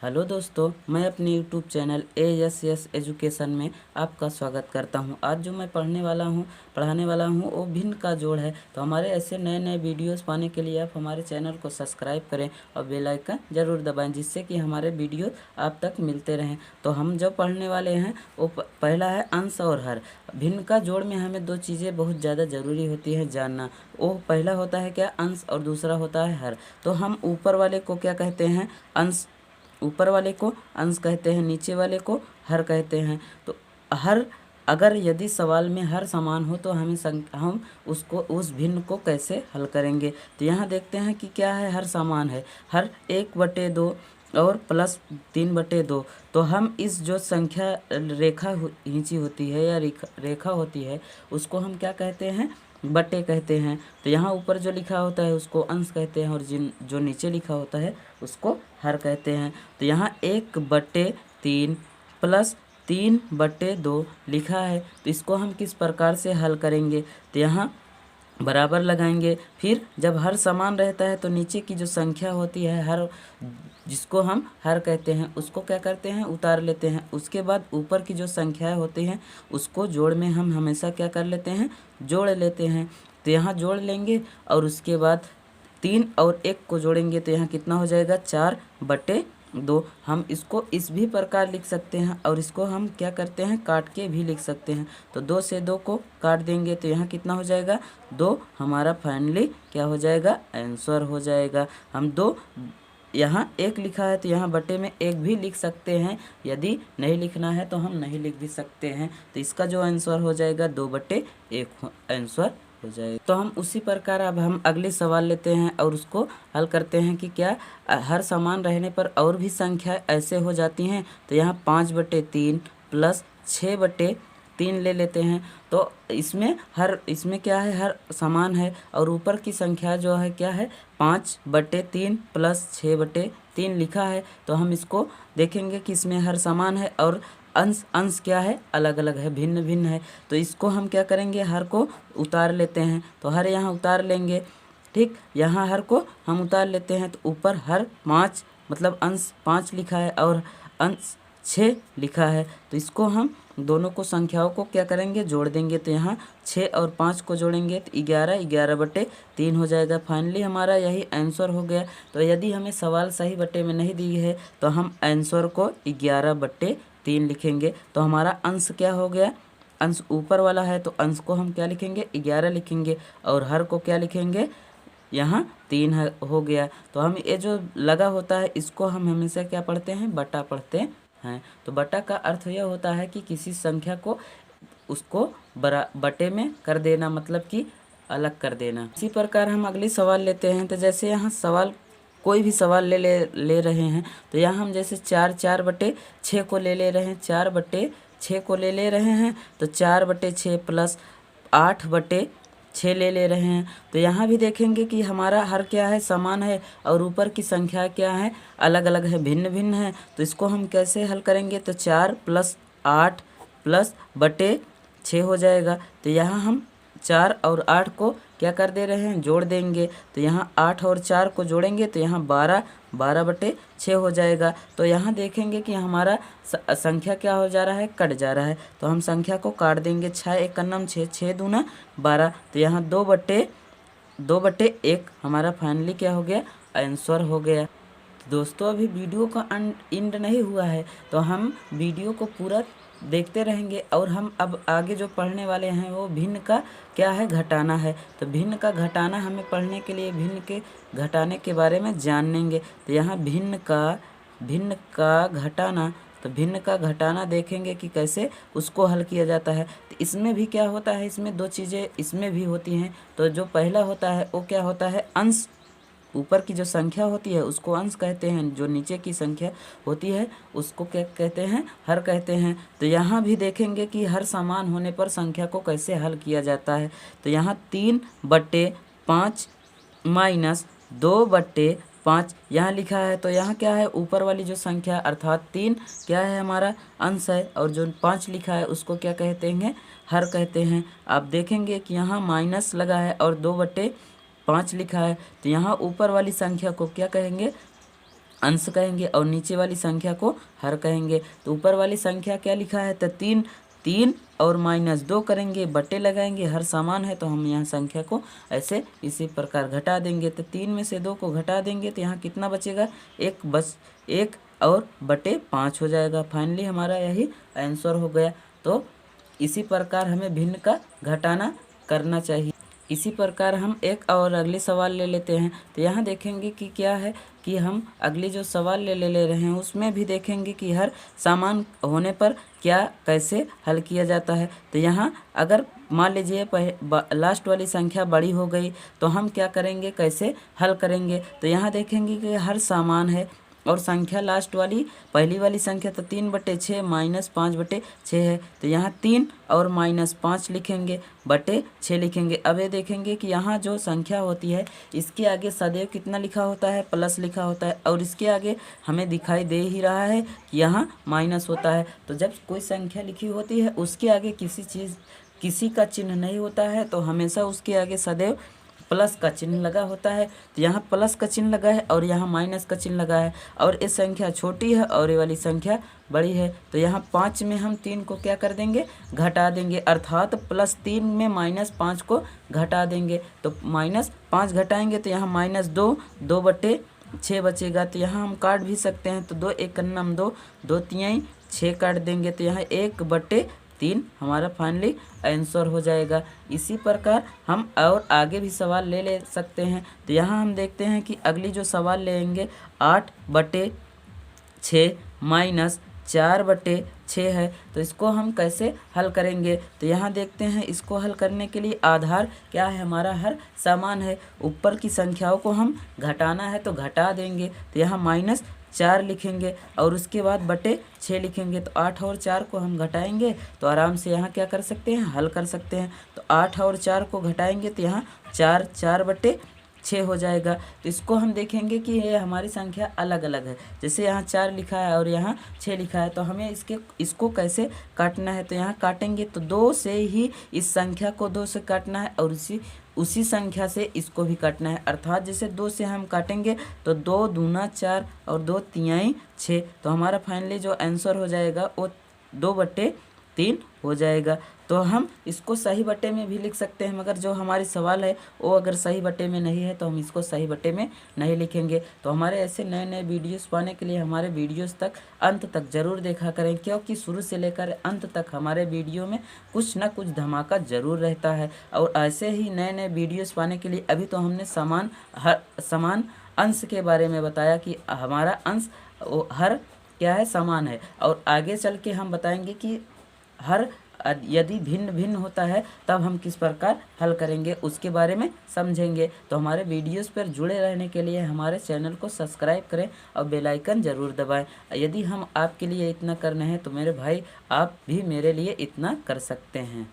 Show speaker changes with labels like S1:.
S1: Hello दोस्तों, मैं अपने यूट्यूब चैनल एएसएस एजुकेशन में आपका स्वागत करता हूं। आज जो मैं पढ़ाने वाला हूं वो भिन्न का जोड़ है। तो हमारे ऐसे नए नए वीडियोस पाने के लिए आप हमारे चैनल को सब्सक्राइब करें और बेल आइकन ज़रूर दबाएं, जिससे कि हमारे वीडियो आप तक मिलते रहें। तो हम जो पढ़ने वाले हैं वो पहला है अंश और हर। भिन्न का जोड़ में हमें दो चीज़ें बहुत ज़्यादा ज़रूरी होती है जानना। वो पहला होता है क्या, अंश, और दूसरा होता है हर। तो हम ऊपर वाले को क्या कहते हैं, अंश। ऊपर वाले को अंश कहते हैं, नीचे वाले को हर कहते हैं। तो हर, अगर यदि सवाल में हर समान हो तो हम उसको उस भिन्न को कैसे हल करेंगे। तो यहाँ देखते हैं कि क्या है, हर समान है। हर 1/2 और प्लस 3/2। तो हम इस जो संख्या रेखा खींची होती है या रेखा होती है उसको हम क्या कहते हैं, बटे कहते हैं। तो यहाँ ऊपर जो लिखा होता है उसको अंश कहते हैं और जो नीचे लिखा होता है उसको हर कहते हैं। तो यहाँ 1/3 प्लस 3/2 लिखा है। तो इसको हम किस प्रकार से हल करेंगे, तो यहाँ बराबर लगाएंगे। फिर जब हर समान रहता है तो नीचे की जो संख्या होती है हर, जिसको हम हर कहते हैं, उसको क्या करते हैं, उतार लेते हैं। उसके बाद ऊपर की जो संख्याएं होती हैं उसको जोड़ में हम हमेशा क्या कर लेते हैं, जोड़ लेते हैं। तो यहाँ जोड़ लेंगे और उसके बाद 3 और 1 को जोड़ेंगे तो यहाँ कितना हो जाएगा, 4/2। हम इसको इस भी प्रकार लिख सकते हैं और इसको हम क्या करते हैं, काट के भी लिख सकते हैं। तो 2 से 2 को काट देंगे तो यहाँ कितना हो जाएगा, 2। हमारा फाइनली क्या हो जाएगा, आंसर हो जाएगा। हम 2, यहाँ 1 लिखा है तो यहाँ बटे में 1 भी लिख सकते हैं। यदि नहीं लिखना है तो हम नहीं लिख भी सकते हैं। तो इसका जो आंसर हो जाएगा 2/1 आंसर हो जाएगा। तो हम उसी प्रकार अब हम अगले सवाल लेते हैं और उसको हल करते हैं कि क्या हर समान रहने पर और भी संख्या ऐसे हो जाती हैं। तो यहाँ 5/3 प्लस 6/3 ले लेते हैं। तो इसमें क्या है, हर समान है और ऊपर की संख्या जो है क्या है, 5/3 प्लस 6/3 लिखा है। तो हम इसको देखेंगे कि इसमें हर समान है और अंश अंश क्या है, अलग अलग है, भिन्न भिन्न है। तो इसको हम क्या करेंगे, हर को उतार लेते हैं। तो हर यहाँ उतार लेंगे, ठीक। यहाँ हर को हम उतार लेते हैं तो ऊपर हर 5 मतलब अंश 5 लिखा है और अंश 6 लिखा है। तो इसको हम दोनों को संख्याओं को क्या करेंगे, जोड़ देंगे। तो यहाँ 6 और 5 को जोड़ेंगे तो 11/3 हो जाएगा। फाइनली हमारा यही आंसर हो गया। तो यदि हमें सवाल सही बटे में नहीं दी है तो हम आंसर को 11/3 लिखेंगे। तो हमारा अंश क्या हो गया, अंश ऊपर वाला है तो अंश को हम क्या लिखेंगे, 11 लिखेंगे और हर को क्या लिखेंगे, यहाँ 3 हो गया। तो हम ये जो लगा होता है इसको हम हमेशा क्या पढ़ते हैं, बटा पढ़ते हैं। तो बटा का अर्थ यह होता है कि किसी संख्या को उसको बटे में कर देना, मतलब कि अलग कर देना। इसी प्रकार हम अगली सवाल लेते हैं। तो जैसे यहाँ सवाल, कोई भी सवाल ले रहे हैं तो यहाँ हम जैसे 4/6 को ले रहे हैं, 4/6 को ले रहे हैं। तो 4/6 प्लस 8/6 ले रहे हैं। तो यहाँ भी देखेंगे कि हमारा हर क्या है, समान है और ऊपर की संख्या क्या है, अलग अलग है, भिन्न भिन्न है। तो इसको हम कैसे हल करेंगे, तो 4 + 8 प्लस बटे 6 हो जाएगा। तो यहाँ हम 4 और 8 को क्या कर दे रहे हैं, जोड़ देंगे। तो यहाँ 8 और 4 को जोड़ेंगे तो यहाँ 12/6 हो जाएगा। तो यहाँ देखेंगे कि हमारा संख्या क्या हो जा रहा है, कट जा रहा है। तो हम संख्या को काट देंगे। 6 × 1 = 6, 6 × 2 = 12। तो यहाँ 2/1 हमारा फाइनली क्या हो गया, आंसर हो गया। दोस्तों अभी वीडियो का एंड नहीं हुआ है तो हम वीडियो को पूरा देखते रहेंगे और हम अब आगे जो पढ़ने वाले हैं वो भिन्न का क्या है, घटाना है। तो भिन्न का घटाना हमें पढ़ने के लिए भिन्न के घटाने के बारे में जानेंगे। तो यहाँ भिन्न का घटाना, तो भिन्न का घटाना देखेंगे कि कैसे उसको हल किया जाता है। तो इसमें भी क्या होता है, इसमें दो चीज़ें इसमें भी होती हैं। तो जो पहला होता है वो क्या होता है, अंश। ऊपर की जो संख्या होती है उसको अंश कहते हैं, जो नीचे की संख्या होती है उसको क्या कहते हैं, हर कहते हैं। तो यहाँ भी देखेंगे कि हर समान होने पर संख्या को कैसे हल किया जाता है। तो यहाँ 3/5 माइनस 2/5 यहाँ लिखा है। तो यहाँ क्या है, ऊपर वाली जो संख्या अर्थात 3 क्या है, हमारा अंश है और जो 5 लिखा है उसको क्या कहते हैं, हर कहते हैं। आप देखेंगे कि यहाँ माइनस लगा है और 2/5 लिखा है। तो यहाँ ऊपर वाली संख्या को क्या कहेंगे, अंश कहेंगे और नीचे वाली संख्या को हर कहेंगे। तो ऊपर वाली संख्या क्या लिखा है, तो 3 3 और -2 करेंगे, बटे लगाएंगे, हर समान है तो हम यहाँ संख्या को ऐसे इसी प्रकार घटा देंगे। तो 3 में से 2 को घटा देंगे तो यहाँ कितना बचेगा, 1 बस 1 और बटे 5 हो जाएगा। फाइनली हमारा यही आंसर हो गया। तो इसी प्रकार हमें भिन्न का घटाना करना चाहिए। इसी प्रकार हम एक और अगले सवाल ले लेते हैं। तो यहाँ देखेंगे कि क्या है कि हम अगली जो सवाल ले रहे हैं उसमें भी देखेंगे कि हर समान होने पर क्या कैसे हल किया जाता है। तो यहाँ अगर मान लीजिए लास्ट वाली संख्या बड़ी हो गई तो हम क्या करेंगे, कैसे हल करेंगे। तो यहाँ देखेंगे कि हर समान है और संख्या लास्ट वाली पहली वाली संख्या तो 3/6 -5/6 है। तो यहाँ 3 और -5 लिखेंगे, बटे 6 लिखेंगे। अब ये देखेंगे कि यहाँ जो संख्या होती है इसके आगे सदैव कितना लिखा होता है, प्लस लिखा होता है, और इसके आगे हमें दिखाई दे ही रहा है कि यहाँ माइनस होता है। तो जब कोई संख्या लिखी होती है उसके आगे किसी का चिन्ह नहीं होता है तो हमेशा उसके आगे सदैव प्लस का चिन्ह लगा होता है। तो यहाँ प्लस का चिन्ह लगा है और यहाँ माइनस का चिन्ह लगा है, और ये संख्या छोटी है और ये वाली संख्या बड़ी है। तो यहाँ 5 में हम 3 को क्या कर देंगे, घटा देंगे, अर्थात +3 में -5 को घटा देंगे। तो -5 घटाएंगे तो यहाँ -2 2/6 बचेगा। तो यहाँ हम काट भी सकते हैं। तो 2 1 2 2 3 6 काट देंगे तो यहाँ 1/3 हमारा फाइनली आंसर हो जाएगा। इसी प्रकार हम और आगे भी सवाल ले सकते हैं। तो यहाँ हम देखते हैं कि अगली जो सवाल लेंगे 8/6 -4/6 है। तो इसको हम कैसे हल करेंगे। तो यहाँ देखते हैं, इसको हल करने के लिए आधार क्या है, हमारा हर समान है। ऊपर की संख्याओं को हम घटाना है तो घटा देंगे। तो यहाँ -4 लिखेंगे और उसके बाद /6 लिखेंगे। तो 8 और 4 को हम घटाएंगे तो आराम से यहाँ क्या कर सकते हैं, हल कर सकते हैं। तो 8 और 4 को घटाएंगे तो यहाँ 4/6 हो जाएगा। तो इसको हम देखेंगे कि ये हमारी संख्या अलग अलग है। जैसे यहाँ 4 लिखा है और यहाँ 6 लिखा है, तो हमें इसको कैसे काटना है। तो यहाँ काटेंगे तो 2 से ही इस संख्या को 2 से काटना है और उसी संख्या से इसको भी काटना है। अर्थात जैसे 2 से हम काटेंगे तो 2 दूना 4 और 2 तिहाई 6। तो हमारा फाइनली जो आंसर हो जाएगा वो 2/3 हो जाएगा। तो हम इसको सही बटे में भी लिख सकते हैं, मगर जो हमारी सवाल है वो अगर सही बटे में नहीं है तो हम इसको सही बटे में नहीं लिखेंगे। तो हमारे ऐसे नए नए वीडियोस पाने के लिए हमारे वीडियोस तक अंत तक ज़रूर देखा करें, क्योंकि शुरू से लेकर अंत तक हमारे वीडियो में कुछ ना कुछ धमाका ज़रूर रहता है। और ऐसे ही नए नए वीडियोस पाने के लिए अभी तो हमने समान अंश के बारे में बताया कि हमारा अंश हर क्या है, समान है। और आगे चल के हम बताएंगे कि हर यदि भिन्न भिन्न होता है तब हम किस प्रकार हल करेंगे, उसके बारे में समझेंगे। तो हमारे वीडियोस पर जुड़े रहने के लिए हमारे चैनल को सब्सक्राइब करें और बेल आइकन ज़रूर दबाएं। यदि हम आपके लिए इतना करने हैं तो मेरे भाई आप भी मेरे लिए इतना कर सकते हैं।